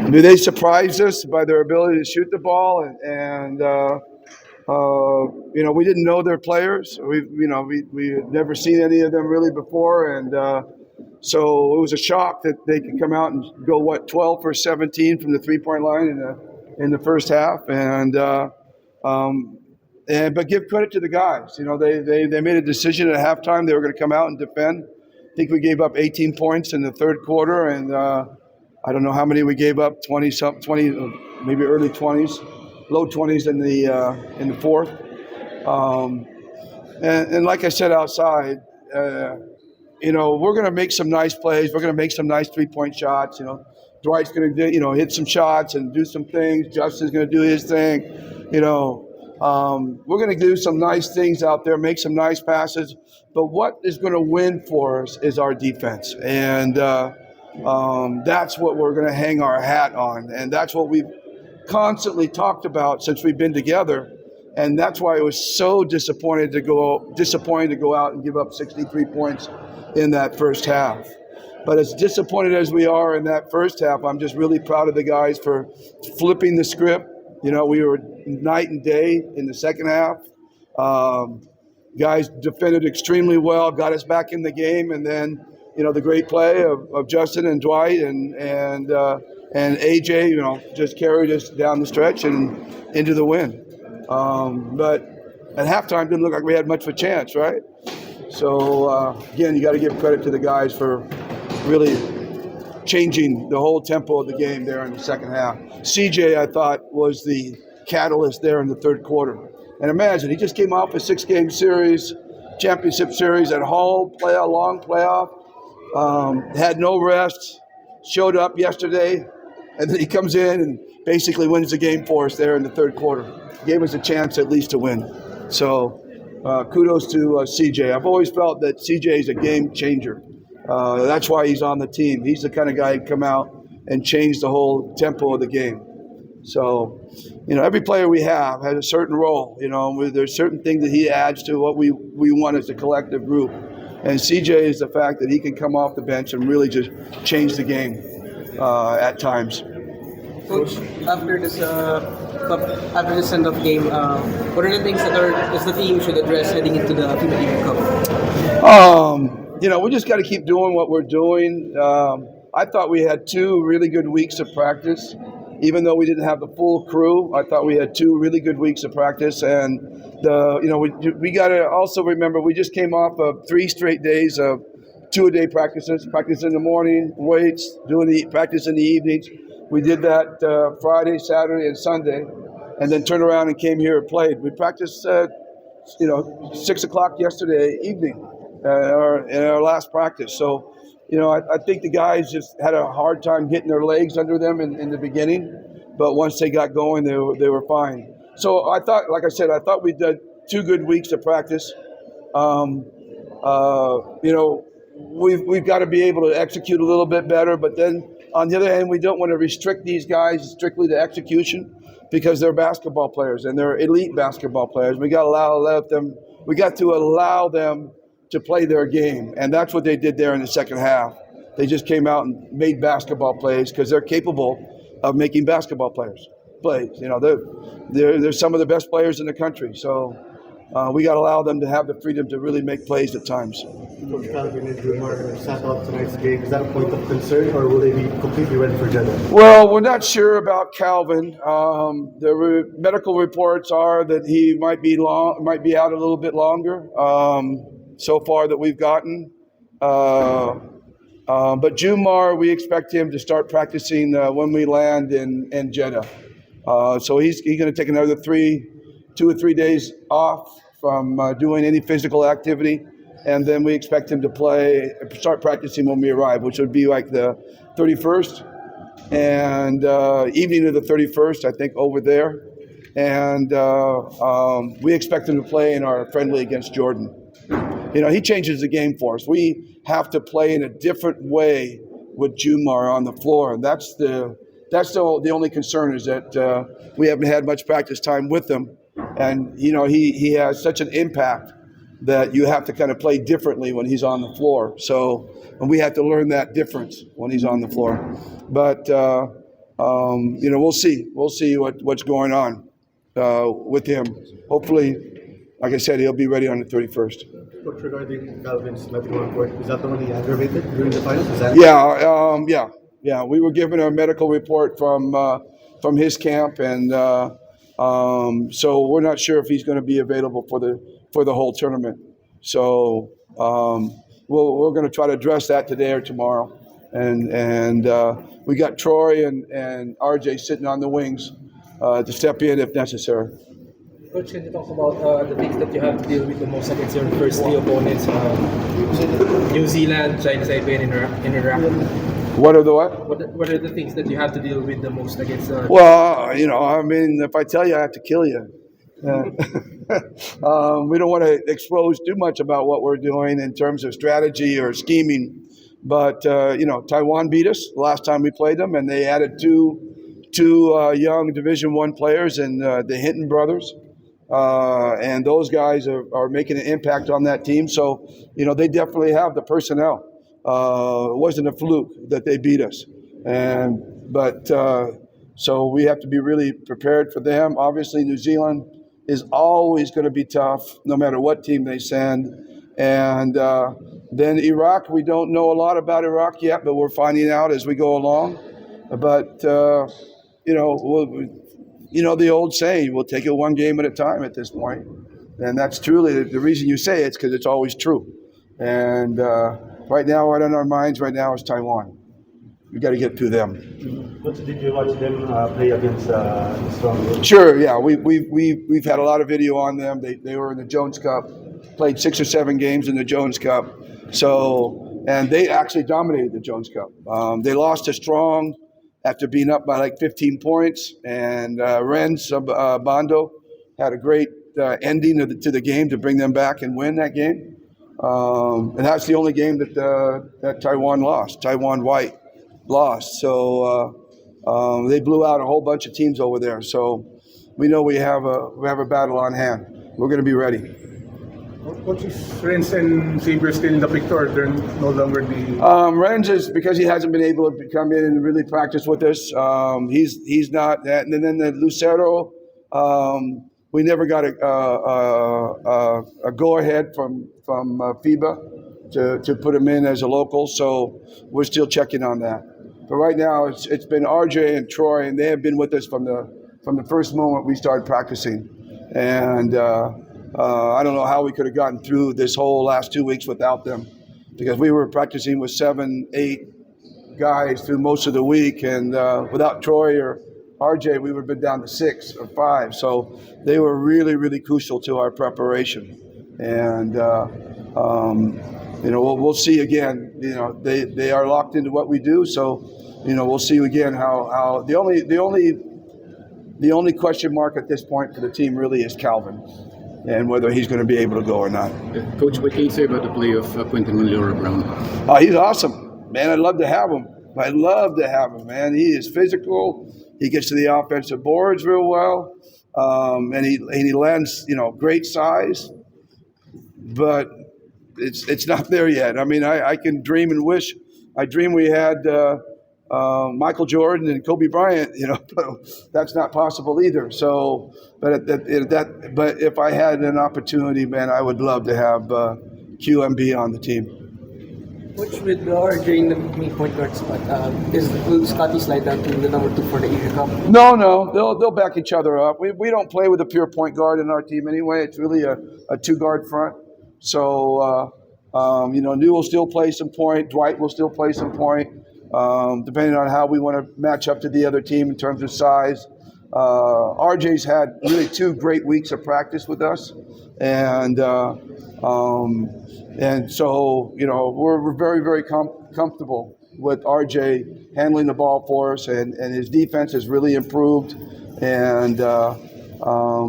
They surprised us by their ability to shoot the ball, and we didn't know their players. We had never seen any of them really before, and so it was a shock that they could come out and go 12 for 17 from the 3-point line in the first half, but give credit to the guys. They made a decision at halftime they were going to come out and defend. I think we gave up 18 points in the third quarter, and I don't know how many we gave up, 20, maybe early 20s, low 20s in the fourth. And like I said outside, we're going to make some nice plays. We're going to make some nice 3-point shots. Dwight's going to hit some shots and do some things. Justin's going to do his thing. We're going to do some nice things out there, make some nice passes. But what is going to win for us is our defense. And that's what we're going to hang our hat on. And that's what we've constantly talked about since we've been together. And that's why it was so disappointing to go out and give up 63 points in that first half. But as disappointed as we are in that first half, I'm just really proud of the guys for flipping the script. We were night and day in the second half. Guys defended extremely well, got us back in the game, and then the great play of Justin and Dwight and AJ, just carried us down the stretch and into the win. But at halftime, didn't look like we had much of a chance, right? So again, you got to give credit to the guys for really changing the whole tempo of the game there in the second half. CJ, I thought, was the catalyst there in the third quarter. And imagine, he just came off a 6-game series, championship series at home, long playoff, had no rest, showed up yesterday, and then he comes in and basically wins the game for us there in the third quarter. Gave us a chance at least to win. So kudos to CJ. I've always felt that CJ is a game changer. That's why he's on the team. He's the kind of guy who come out and change the whole tempo of the game. So, every player we have has a certain role. There's certain things that he adds to what we want as a collective group. And CJ is the fact that he can come off the bench and really just change the game at times. Coach, after this send-off game, what are the things that the team should address heading into the Philippine Cup? We just got to keep doing what we're doing. I thought we had 2 really good weeks of practice. Even though we didn't have the full crew, I thought we had 2 really good weeks of practice. And we got to also remember we just came off of 3 straight days of 2-a-day practices. Practice in the morning, weights, doing the practice in the evenings. We did that Friday, Saturday, and Sunday, and then turned around and came here and played. We practiced, 6 o'clock yesterday evening in our last practice. So, I think the guys just had a hard time getting their legs under them in the beginning, but once they got going, they were fine. So I thought, like I said, we did 2 good weeks of practice. We've got to be able to execute a little bit better, but then on the other hand, we don't want to restrict these guys strictly to execution because they're basketball players and they're elite basketball players. We got to allow them to play their game, and that's what they did there in the second half. They just came out and made basketball plays because they're capable of making basketball plays. They're some of the best players in the country, so we got to allow them to have the freedom to really make plays at times. Coach Calvin and Jumar sat out tonight's game. Is that a point of concern, or will they be completely ready for Jeddah? Well, we're not sure about Calvin. The medical reports are that he might be out a little bit longer. So far that we've gotten. But Jumar, we expect him to start practicing when we land in Jeddah. So he's going to take another 2 or 3 days off from doing any physical activity. And then we expect him to start practicing when we arrive, which would be like the 31st and evening of the 31st, I think, over there. And we expect him to play in our friendly against Jordan. He changes the game for us. We have to play in a different way with Jumar on the floor, and that's the only concern is that we haven't had much practice time with him, and he has such an impact that you have to kind of play differently when he's on the floor. So, and we have to learn that difference when he's on the floor. But we'll see. We'll see what's going on with him. Hopefully, like I said, he'll be ready on the 31st. Coach, regarding Calvin's medical report, is that the one he aggravated during the final? Is that Yeah. We were given a medical report from his camp, and so we're not sure if he's going to be available for the whole tournament. So we're going to try to address that today or tomorrow, and we got Troy and RJ sitting on the wings to step in if necessary. Coach, can you talk about the things that you have to deal with the most against your first three opponents? New Zealand, China, Taiwan, and Iraq. What are the what? What are the things that you have to deal with the most against? Well, if I tell you, I have to kill you. We don't want to expose too much about what we're doing in terms of strategy or scheming. But, Taiwan beat us the last time we played them, and they added two young Division I players and the Hinton brothers. And those guys are making an impact on that team. So, they definitely have the personnel. It wasn't a fluke that they beat us. So we have to be really prepared for them. Obviously, New Zealand is always going to be tough, no matter what team they send. And then Iraq, we don't know a lot about Iraq yet, but we're finding out as we go along. But, the old saying, we'll take it one game at a time at this point. And that's truly the reason you say it's because it's always true. And right now, right on our minds right now is Taiwan. We got to get through them. Did you watch them play against Strong? Sure, yeah. We've had a lot of video on them. They were in the Jones Cup, played 6 or 7 games in the Jones Cup. And they actually dominated the Jones Cup. They lost to Strong after being up by like 15 points. And Renz Bando had a great ending to the game to bring them back and win that game. And that's the only game that Taiwan lost. Taiwan White lost. So they blew out a whole bunch of teams over there. So we know we have a battle on hand. We're going to be ready. Coach, is Renz and Saber still in the picture? They're no longer the. Renz is because he hasn't been able to come in and really practice with us. He's not that. And then the Lucero, we never got a go ahead from FIBA to put him in as a local. So we're still checking on that. But right now it's been RJ and Troy, and they have been with us from the first moment we started practicing. And I don't know how we could have gotten through this whole last 2 weeks without them, because we were practicing with 7, 8 guys through most of the week, and without Troy or RJ, we would have been down to 6 or 5. So they were really, really crucial to our preparation. And we'll see again. They are locked into what we do. So we'll see again how the only question mark at this point for the team really is Calvin, and whether he's going to be able to go or not. Coach, what can you say about the play of Quentin Malura-Brown? He's awesome, man. I'd love to have him. Man. He is physical. He gets to the offensive boards real well, and he lands, great size. But it's not there yet. I mean, I can dream and wish. I dream we had Michael Jordan and Kobe Bryant. But that's not possible either. So, but if I had an opportunity, man, I would love to have QMB on the team. Coach, with RJ in the main point guard spot, will Scotty slide down to the number 2 for the Asia Cup? No, they'll back each other up. We don't play with a pure point guard in our team anyway. It's really a 2-guard front. So, New will still play some point. Dwight will still play some point, depending on how we want to match up to the other team in terms of size. RJ's had really 2 great weeks of practice with us, and so we're very, very comfortable with RJ handling the ball for us, and his defense has really improved, and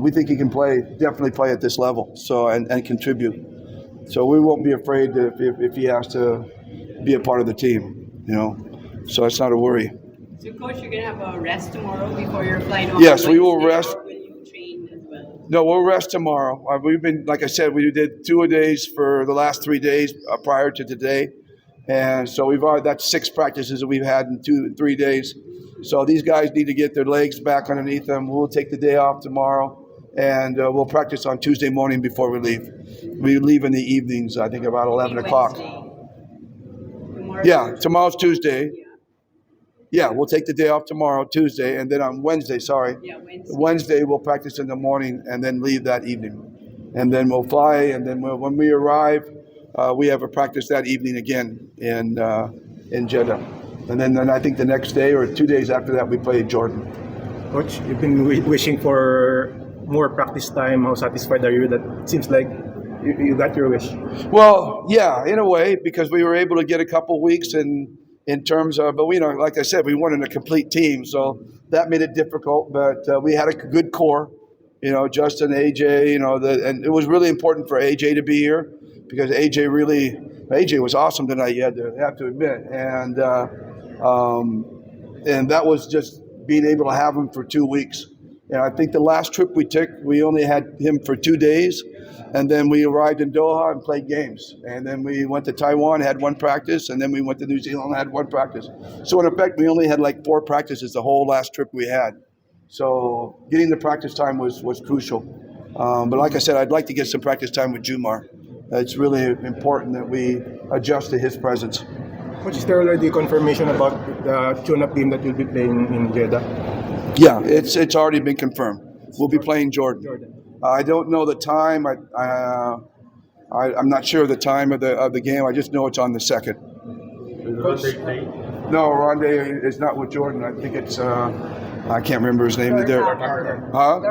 we think he can definitely play at this level, so and contribute. So we won't be afraid if he has to be a part of the team, So it's not a worry. So, Coach, you're going to have a rest tomorrow before your flight home? Yes, we will rest. Or will you train as well? No, we'll rest tomorrow. We've been, like I said, we did 2-a-days for the last 3 days prior to today. And so that's 6 practices that we've had in 3 days. So these guys need to get their legs back underneath them. We'll take the day off tomorrow, and we'll practice on Tuesday morning before we leave. We leave in the evenings, I think about 11 o'clock. Yeah, tomorrow's Tuesday. Yeah, we'll take the day off tomorrow, Tuesday, and then on Wednesday, Wednesday we'll practice in the morning and then leave that evening. And then we'll fly, and then when we arrive, we have a practice that evening again in Jeddah. And then I think the next day or 2 days after that, we play Jordan. Coach, you've been wishing for more practice time. How satisfied are you? That it seems like you got your wish. Well, yeah, in a way, because we were able to get a couple weeks in terms of, but like I said, we weren't in a complete team, so that made it difficult. But we had a good core, Justin, AJ, and it was really important for AJ to be here because AJ was awesome tonight. You have to admit, and that was just being able to have him for 2 weeks. And I think the last trip we took, we only had him for 2 days, and then we arrived in Doha and played games. And then we went to Taiwan, had one practice, and then we went to New Zealand, had one practice. So in effect, we only had like 4 practices the whole last trip we had. So getting the practice time was crucial. But like I said, I'd like to get some practice time with Jumar. It's really important that we adjust to his presence. Coach, is there already confirmation about the tune-up game that you'll be playing in Jeddah? Yeah, it's already been confirmed. We'll be playing Jordan. I don't know the time. I'm not sure of the time of the game. I just know it's on the 2nd. No, Rondé is not with Jordan. I think it's I can't remember his name. Huh?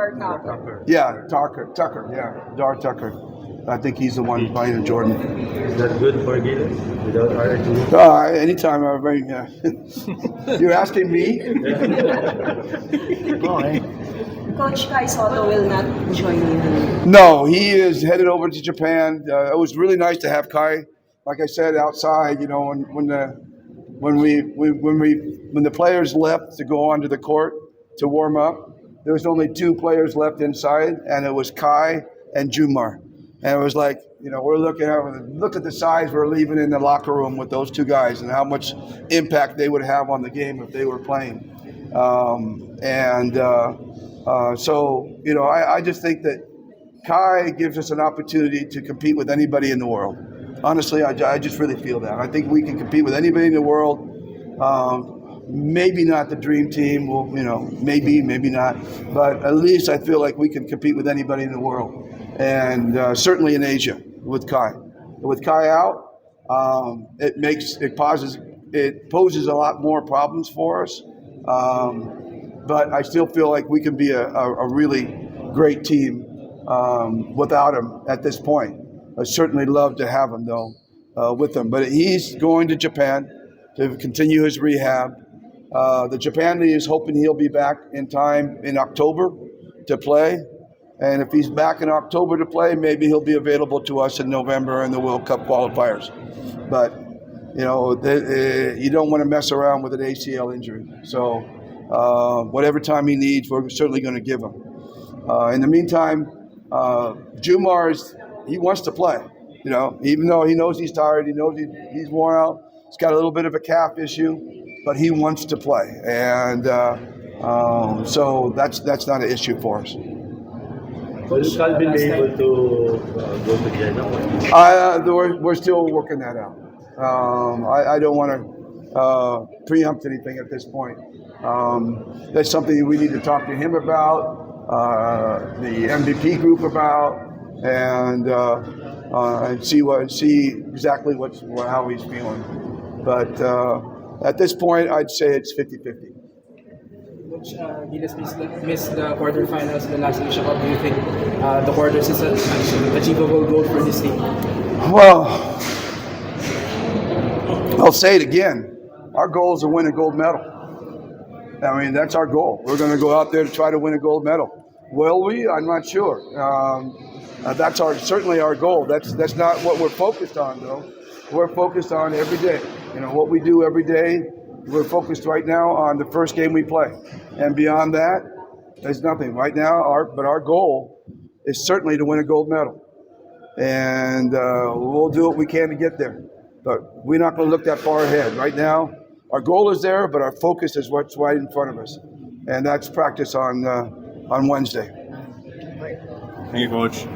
Yeah, Tucker. Yeah, Dar Tucker. I think he's the one playing in Jordan. Is that good for Gilas without RG? Anytime. You're asking me? Coach Kai Sotto will not join you. No, he is headed over to Japan. It was really nice to have Kai, like I said, outside. When the players left to go onto the court to warm up, there was only 2 players left inside, and it was Kai and Jumar. And it was like, we're look at the size we're leaving in the locker room with those 2 guys and how much impact they would have on the game if they were playing. So, I just think that Kai gives us an opportunity to compete with anybody in the world. Honestly, I just really feel that. I think we can compete with anybody in the world. Maybe not the dream team. Well, maybe not. But at least I feel like we can compete with anybody in the world. And certainly in Asia with Kai. With Kai out, it poses a lot more problems for us. But I still feel like we can be a really great team without him at this point. I certainly love to have him though with him. But he's going to Japan to continue his rehab. The Japan league is hoping he'll be back in time in October to play. And if he's back in October to play, maybe he'll be available to us in November in the World Cup qualifiers. But, you don't want to mess around with an ACL injury. So whatever time he needs, we're certainly going to give him. In the meantime, Jumar, he wants to play. Even though he knows he's tired, he knows he's worn out. He's got a little bit of a calf issue, but he wants to play. And so that's not an issue for us. Will Calvin be able to go to Jeddah? We're still working that out. I don't want to preempt anything at this point. That's something we need to talk to him about, the MVP group about, and see exactly how he's feeling. But at this point, I'd say it's 50-50. Coach, Gilas missed the quarterfinals in the last Asia Cup. Do you think the quarters is an achievable goal for this team? Well, I'll say it again. Our goal is to win a gold medal. I mean, that's our goal. We're going to go out there to try to win a gold medal. Will we? I'm not sure. That's certainly our goal. That's not what we're focused on, though. We're focused on every day. What we do every day. We're focused right now on the first game we play. And beyond that, there's nothing. Right now, our goal is certainly to win a gold medal. And we'll do what we can to get there. But we're not going to look that far ahead. Right now, our goal is there, but our focus is what's right in front of us, and that's practice on Wednesday. Thank you, Coach.